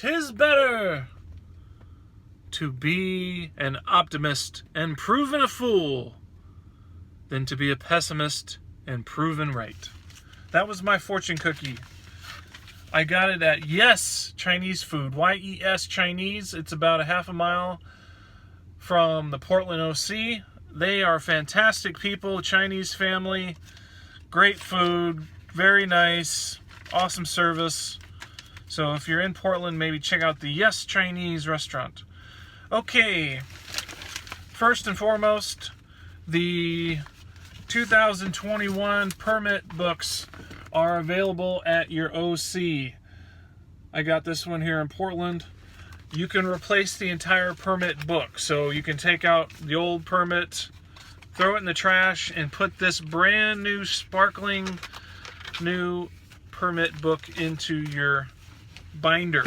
'Tis better to be an optimist and proven a fool than to be a pessimist and proven right. That was my fortune cookie. I got it at Yes Chinese Food, YES Chinese. It's about a half a mile from the Portland OC. They are fantastic people, Chinese family, great food, very nice, awesome service. So if you're in Portland, maybe check out the Yes Chinese restaurant. Okay, first and foremost, the 2021 permit books are available at your OC. I got this one here in Portland. You can replace the entire permit book. So you can take out the old permit, throw it in the trash, and put this brand new, sparkling new permit book into your binder.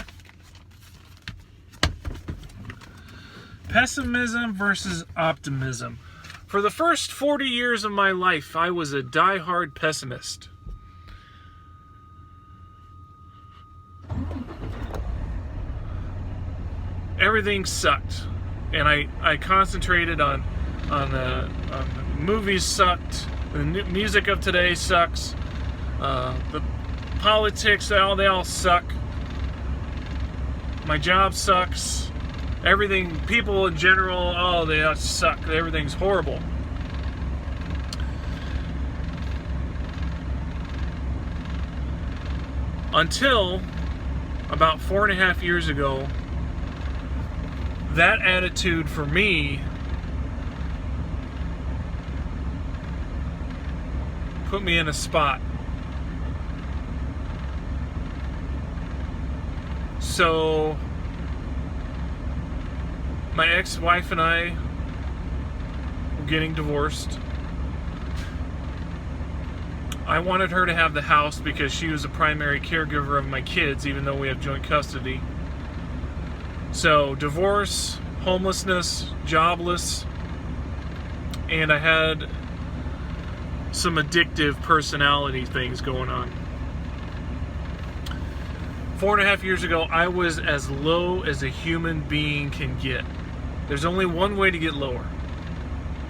Pessimism versus optimism. For the first 40 years of my life, I was a die-hard pessimist. Everything sucked, and I concentrated on the movies sucked, the music of today sucks, the politics, they all suck, my job sucks, everything, people in general, oh, they all suck, everything's horrible. Until about 4.5 years ago, that attitude for me put me in a spot. So my ex-wife and I were getting divorced. I wanted her to have the house because she was a primary caregiver of my kids, even though we have joint custody. So divorce, homelessness, jobless, and I had some addictive personality things going on. 4.5 years ago, I was as low as a human being can get. There's only one way to get lower.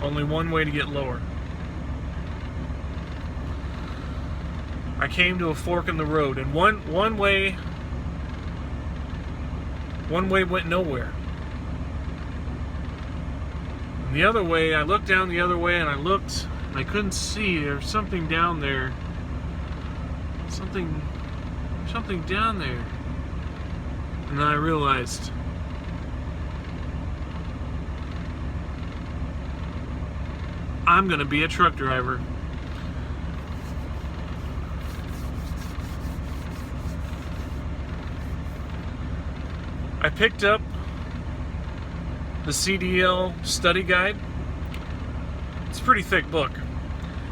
Only one way to get lower. I came to a fork in the road, and one way went nowhere. And the other way, I looked down the other way, and I looked, and I couldn't see. There's something down there. Something down there. And then I realized, I'm gonna be a truck driver. I picked up the CDL study guide. It's a pretty thick book.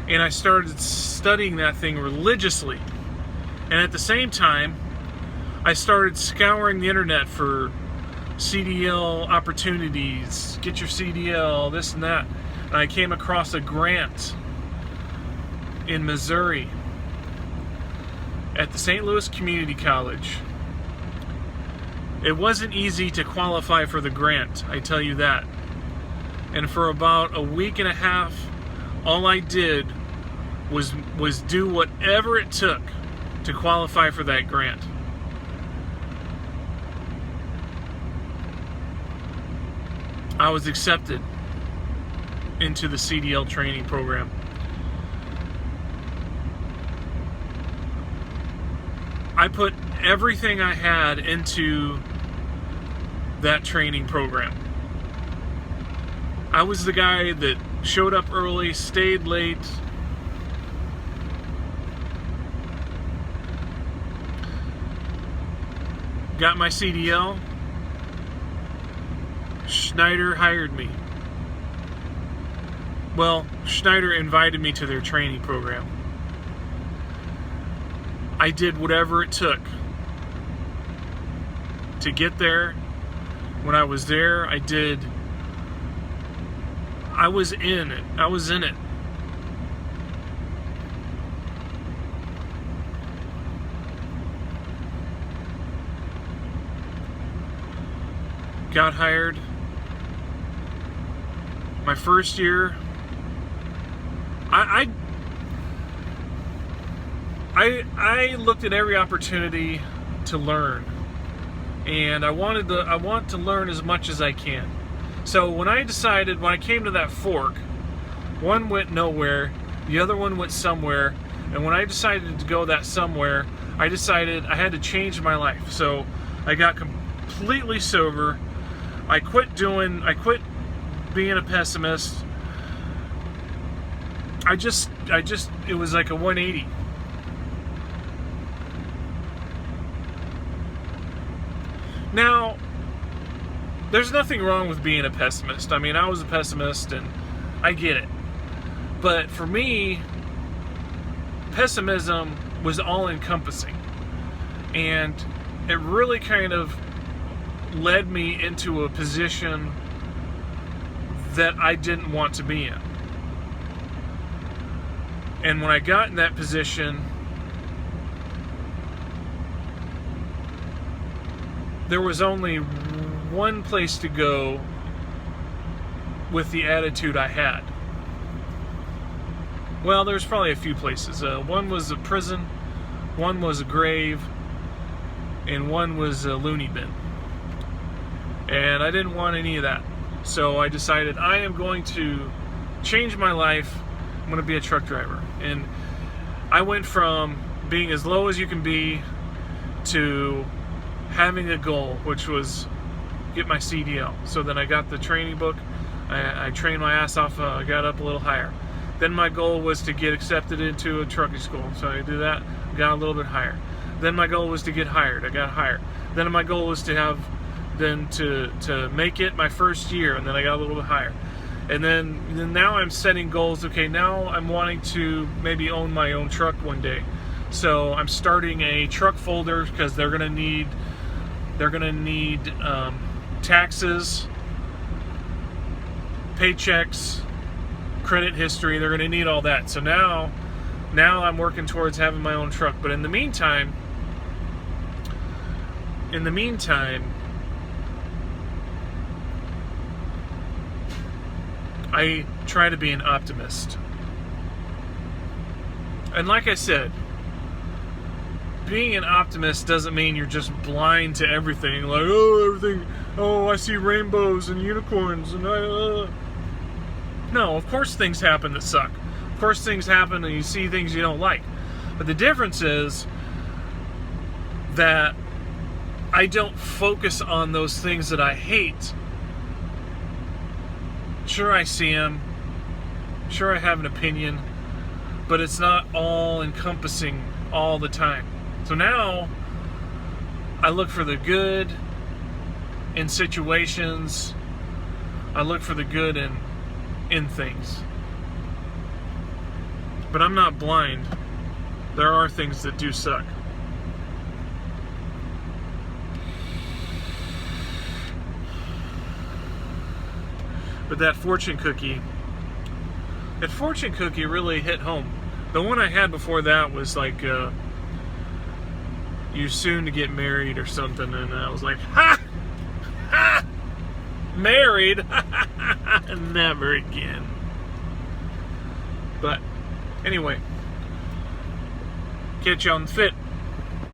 And I started studying that thing religiously. And at the same time, I started scouring the internet for CDL opportunities, get your CDL, this and that. And I came across a grant in Missouri at the St. Louis Community College. It wasn't easy to qualify for the grant, I tell you that. And for about a week and a half, all I did was do whatever it took to qualify for that grant. I was accepted into the CDL training program. I put everything I had into that training program. I was the guy that showed up early, stayed late, got my CDL. Schneider hired me. Well, Schneider invited me to their training program. I did whatever it took to get there. When I was there, I was in it. I was in it. got hired. My first year, I looked at every opportunity to learn, and I want to learn as much as I can. So when I came to that fork, one went nowhere, the other one went somewhere, and when I decided to go that somewhere, I decided I had to change my life. So I got completely sober. I quit being a pessimist. It was like a 180. Now, there's nothing wrong with being a pessimist. I mean, I was a pessimist and I get it. But for me, pessimism was all-encompassing. And it really kind of led me into a position that I didn't want to be in. And when I got in that position, there was only one place to go with the attitude I had. Well, there's probably a few places. One was a prison, one was a grave, and one was a loony bin. And I didn't want any of that. So I decided I am going to change my life. I'm going to be a truck driver. And I went from being as low as you can be to having a goal, which was get my CDL. So then I got the training book. I trained my ass off. I got up a little higher. Then my goal was to get accepted into a trucking school. So I did that, got a little bit higher. Then my goal was to get hired. I got higher. Then my goal was to make it my first year, and then I got a little bit higher. And then now I'm setting goals. Okay, now I'm wanting to maybe own my own truck one day. So I'm starting a truck folder because they're gonna need taxes, paychecks, credit history. They're gonna need all that. So now I'm working towards having my own truck. But in the meantime, I try to be an optimist. And like I said, being an optimist doesn't mean you're just blind to everything. Like, I see rainbows and unicorns and No, of course things happen that suck. Of course things happen and you see things you don't like. But the difference is that I don't focus on those things that I hate. Sure, I see them. Sure, I have an opinion. But it's not all encompassing all the time. So now I look for the good in situations. I look for the good in things. But I'm not blind. There are things that do suck. But that fortune cookie really hit home. The one I had before that was like, you're soon to get married or something, and I was like, ha! Ha! Married? Never again. But anyway, catch you on the fit.